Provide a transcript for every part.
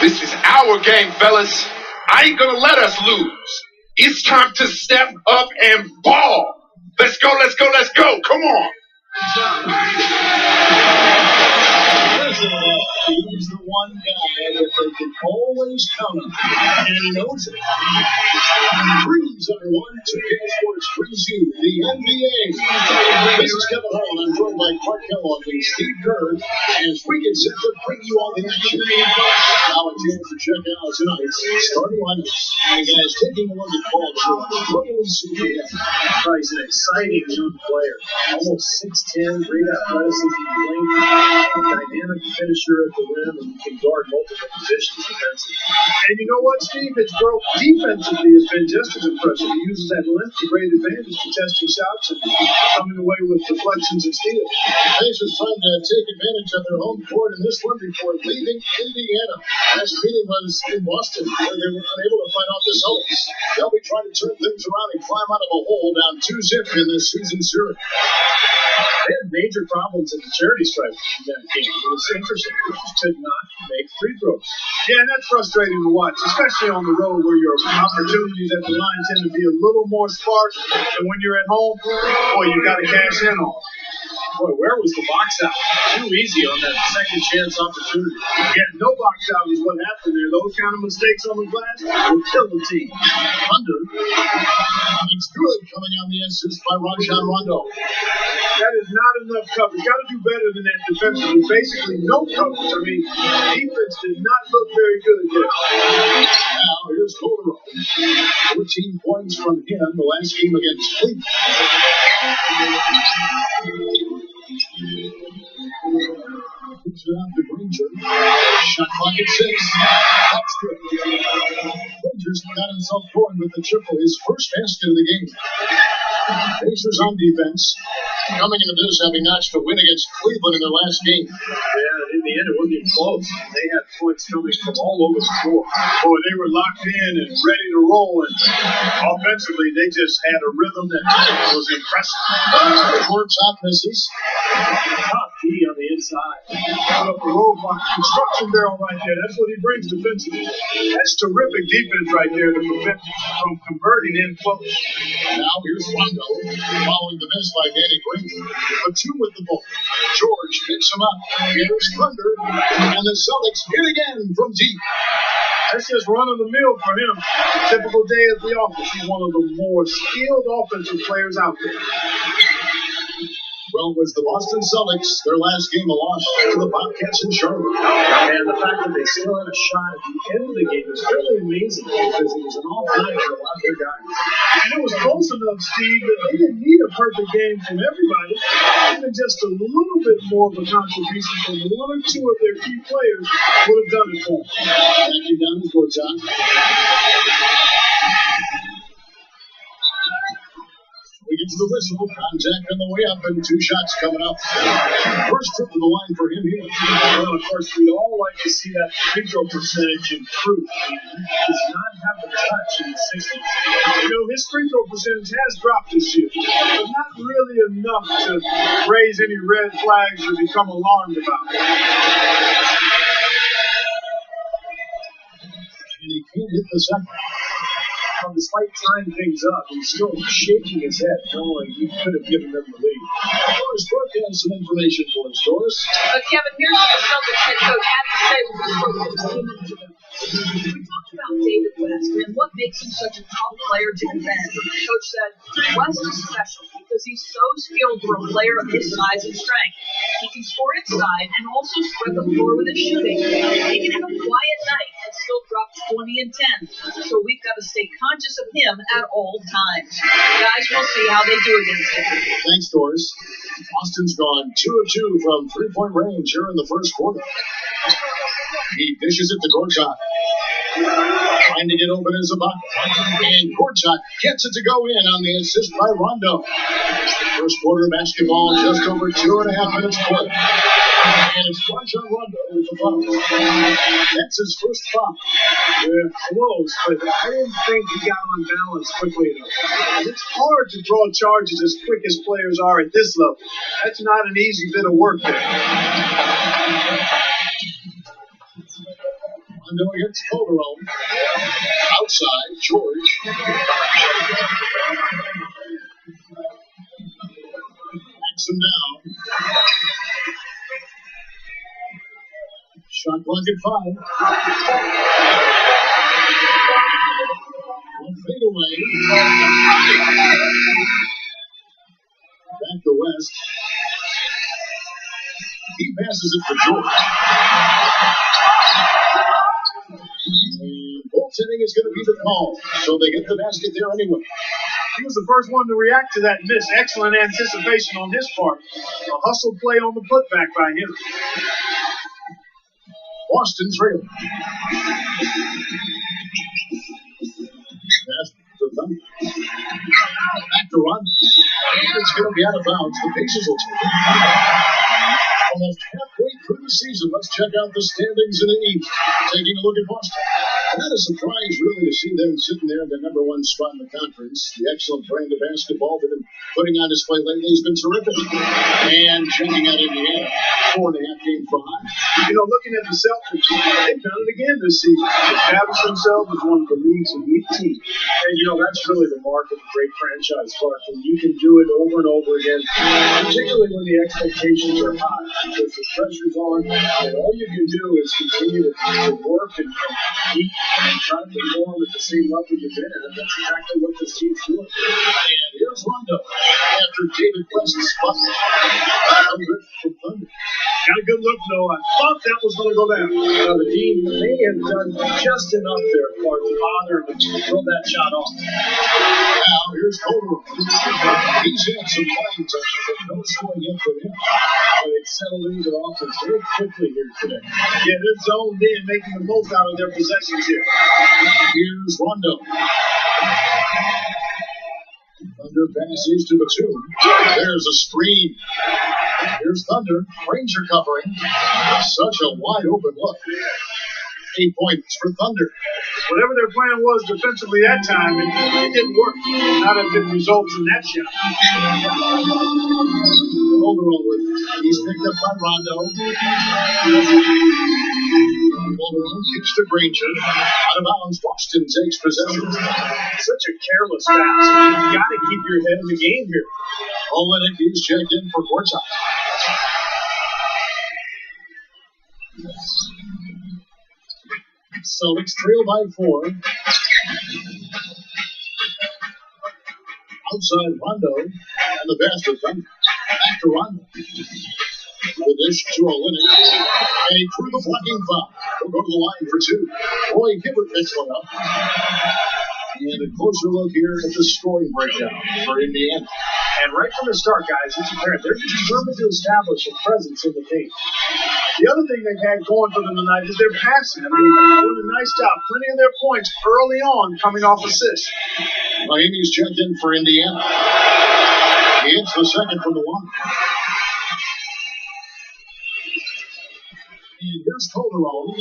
This is our game, fellas. I ain't gonna let us lose. It's time to step up and ball. Let's go, let's go, let's go. Come on. He's the one guy that they can always count on, and he knows it. Greetings, everyone. 2K Sports brings you the NBA. This is Kevin Harlan. I'm joined by Clark Kellogg and Steve Kerr as we get set to bring you all the action. Now it's time to check out tonight's starting lineups. And guys, taking a look at Paul George, what do we see here? He's an exciting young player. Almost 6'10", great athleticism, length, dynamic finisher at the rim, and can guard multiple positions defensively. And you know what, Steve? His growth defensively has been just as impressive. He uses that length to great advantage, contesting shots and coming away with deflections and steals. Pacers trying to take advantage of their home court in this one before leaving Indiana. Last meeting was in Boston, where they were unable to fight off the Celtics. They'll be trying to turn things around and climb out of a hole down 2-zip in this season series. They had major problems at the charity stripe in that game. It was interesting. They just could not make free throws. Yeah, and that's frustrating to watch, especially on the road where your opportunities at the line tend to be a little more sparse than when you're at home. Boy, you got to cash in on. Boy, where was the box out? Too easy on that second chance opportunity. Yeah, no box out is what happened there. Those kind of mistakes on the glass will kill the team. Thunder. It's good coming on the assist by Rajon Rondo. That is not enough coverage. Got to do better than that defensively. Basically, no coverage. I mean, defense did not look very good there. Now, here's Calderon. 14 points from him the last game against Cleveland. Picks it out to Granger. Shot clock at 6. That's good. Granger's got himself going with the triple, his first basket of the game. Pacers on defense. Coming into this, having notched a win against Cleveland in their last game. Yeah, in the end, it wasn't even close. They had points coming from all over the floor. Boy, they were locked in and ready to roll. And offensively, they just had a rhythm that was impressive. Court top misses. Tough D on the inside. Put up a roadblock. Construction barrel right there. That's what he brings defensively. That's terrific defense right there to prevent from converting in close. Now here's Rondo, following the miss by Danny Granger. A 2 with the ball. George picks him up. Here's Thunder, and the Celtics hit again from deep. That's just run of the mill for him. A typical day at the office. He's one of the more skilled offensive players out there. Well, was the Boston Celtics, their last game, a loss to the Bobcats in Charlotte. And the fact that they still had a shot at the end of the game is really amazing because it was an all-time for a lot of their guys. And it was close enough, Steve, that they didn't need a perfect game from everybody. Even just a little bit more of a contribution from one or two of their key players would have done it for them. Thank you, down the court, John. We get to the whistle. Contact on the way up and 2 shots coming up. First trip to the line for him here. Well, of course, we'd all like to see that free throw percentage improve. He does not have the touch in the 60s. You know, his free throw percentage has dropped this year, but not really enough to raise any red flags or become alarmed about it. And he can't hit the second. Well, despite tying things up, he's still shaking his head, knowing he could have given them the lead. Doris Burke has some information for us, Doris. Kevin, here's what the Celtics head coach had to say with his broadcast. We talked about David West and what makes him such a tough player to defend. The coach said, West is special because he's so skilled for a player of his size and strength. He can score inside and also spread the floor with his shooting. He can have a quiet night and still drop 20 and 10. So we've got to stay conscious of him at all times. Guys, we'll see how they do against him. Thanks, Doris. Boston's gone 2 of 2 from 3-point range here in the first quarter. He dishes it to Gortat. Trying to get open as a buck. And Gortat gets it to go in on the assist by Rondo. First quarter basketball, just over 2.5 minutes played. And it's Rajon Rondo with the foul. That's his first foul. They're close, but I didn't think he got on balance quickly enough. It's hard to draw charges as quick as players are at this level. That's not an easy bit of work there. Rondo against Calderon. Outside, George. Backs him down. Shot clock at 5. One fade away. Back to West. He passes it to George. And goaltending is going to be the call, so they get the basket there anyway. He was the first one to react to that miss. Excellent anticipation on his part. A hustle play on the putback by him. Boston trailing. Pass to Thunder. Back to Rondo. It's going to be out of bounds. The Pacers will take it. Almost halfway through the season, let's check out the standings in the East. Taking a look at Boston. Not a surprise, really, to see them sitting there in the number 1 spot in the conference. The excellent brand of basketball they've been putting on display lately has been terrific. And checking out Indiana, 4.5-game behind. You know, looking at the Celtics, they've done it again this season. They established themselves as one of the league's elite teams. And, you know, that's really the mark of a great franchise, Clark. And you can do it over and over again, particularly when the expectations are high, because the pressure's on, and all you can do is continue to work and compete and try to perform at the same level you've been at. And that's exactly what this team's doing. And here's Rondo after David West's spot. From Thunder. Got a good look, though. I thought that was going to go down. The team may have done just enough there, Clark, to bother him to throw that shot off. Now, here's Calderon. He's had some playing time, but no scoring yet from him. They've settled into the offense very quickly here today. Yeah, they're zoned in, making the most out of their possessions here. Here's Rondo. Thunder passes to Batum. There's a screen. Here's Thunder. Ranger covering. Such a wide open look. 8 points for Thunder. Whatever their plan was defensively that time, it didn't work. Not if it results in that shot. Calderon with he's picked up by Rondo. Calderon kicks to Granger. Out of bounds. Boston takes possession. Such a careless pass. You got to keep your head in the game here. Olenek is checked in for courtside. Celtics trail by 4. Outside Rondo and the pass to Thunder. Back to Rondo. The dish to Olenek. And he threw the blocking foul. He'll go to the line for 2. Roy Hibbert picks one up. And a closer look here at the scoring breakdown for Indiana. And right from the start, guys, it's apparent they're determined to establish a presence in the paint. The other thing they've had going for them tonight is their passing. I mean, they're doing a nice job. Plenty of their points early on coming off assists. Miami's checked in for Indiana. He hits the second from the line. And here's Calderon.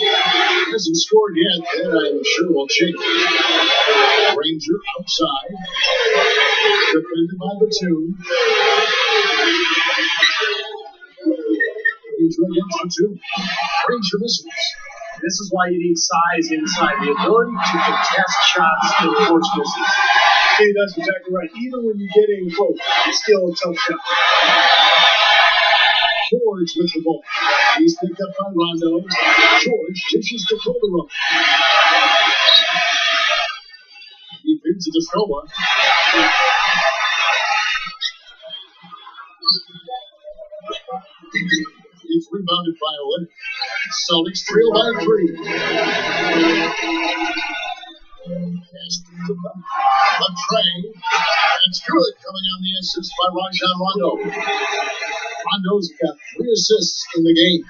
Hasn't scored yet, and I'm sure will change. Ranger outside. Defended by Batum. Ranger against Batum. Ranger misses. This is why you need size inside, the ability to contest shots and force misses. See, that's exactly right. Even when you get in close, it's still a tough shot. George with the ball. He's picked up by Rondo. George dishes to Calderon. He feeds it to Stroa. It's rebounded by Owen. Celtics trail by 3. Pass to the tray. That's good. Coming on the assist by Rajon Rondo. Rondo's got 3 assists in the game.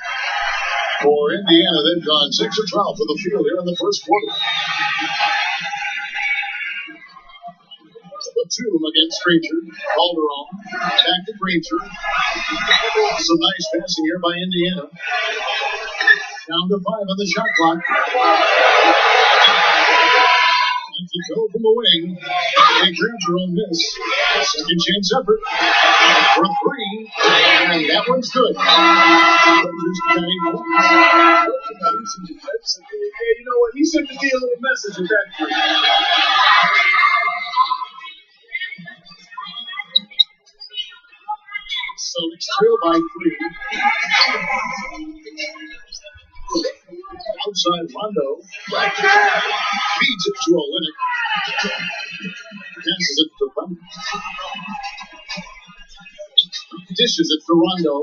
For Indiana, they've gone 6 of 12 for the field here in the first quarter. Batum against Granger. Calderon. Back to Granger. Some nice passing here by Indiana. Down to 5 on the shot clock. To go from the wing. They grabbed her own miss. Second chance effort. For 3. And that one's good. Rangers got 8 points. You know, he sent the D a little message at that point. Celtics trail by 3. Outside Rondo. Feeds it to Olynyk. Passes it to Rondo. Dishes it to Rondo.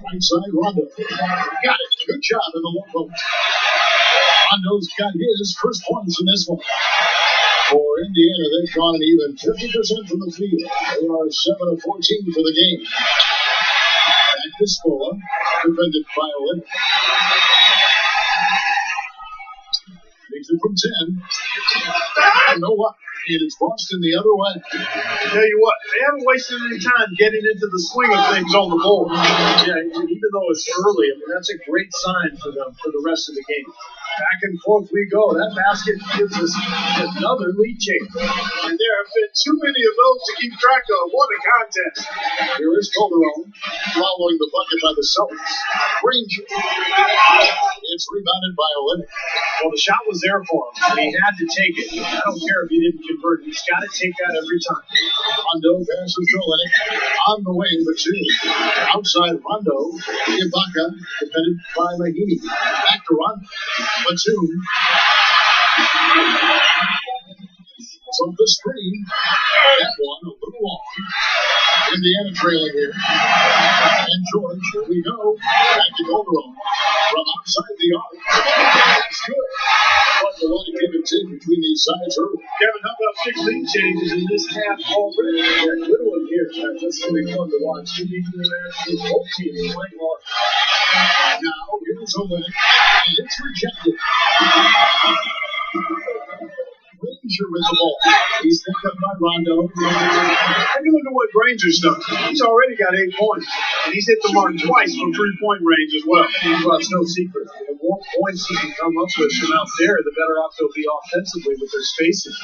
Right side Rondo. Got it. Good job in the low post. Rondo's got his first points in this one. For Indiana, they've gone an even 50% from the field. They are 7 of 14 for the game. Back to Spola, defended by Olynyk. Makes it from 10. You know what? And it's Boston the other way. Tell you what, they haven't wasted any time getting into the swing of things on the board. Yeah, and even though it's early, I mean, that's a great sign for them for the rest of the game. Back and forth we go. That basket gives us another lead change. And there have been too many of those to keep track of. What a contest. Here is Calderon following the bucket by the Celtics. Granger. It's rebounded by Olynyk. Well, the shot was there for him, and he had to take it. I don't care if he didn't convert. He's got to take that every time. Rondo passes to Olynyk. On the way, the 2. Outside Rondo. Ibaka defended by Mahimi. Back to Rondo. The 2. It's off the screen. That one a little long. Indiana trailing here. And George, here we go. Back to Calderon. From outside the arc. That's good. But the one give and take between these sides early. Kevin, how about 6 lead changes in this half already? Yeah, good one here. That's going to be fun to watch. Two international both teams playing hard. Now, here's Olynyk. And it's rejected. Granger with the ball. He's picked up by Rondo. Take a look at what Granger's done. He's already got 8 points. And he's hit the mark twice from 3-point range as well. Well, it's no secret. The more points he can come up with from out there, the better off they'll be offensively with their spacing.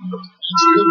That's good.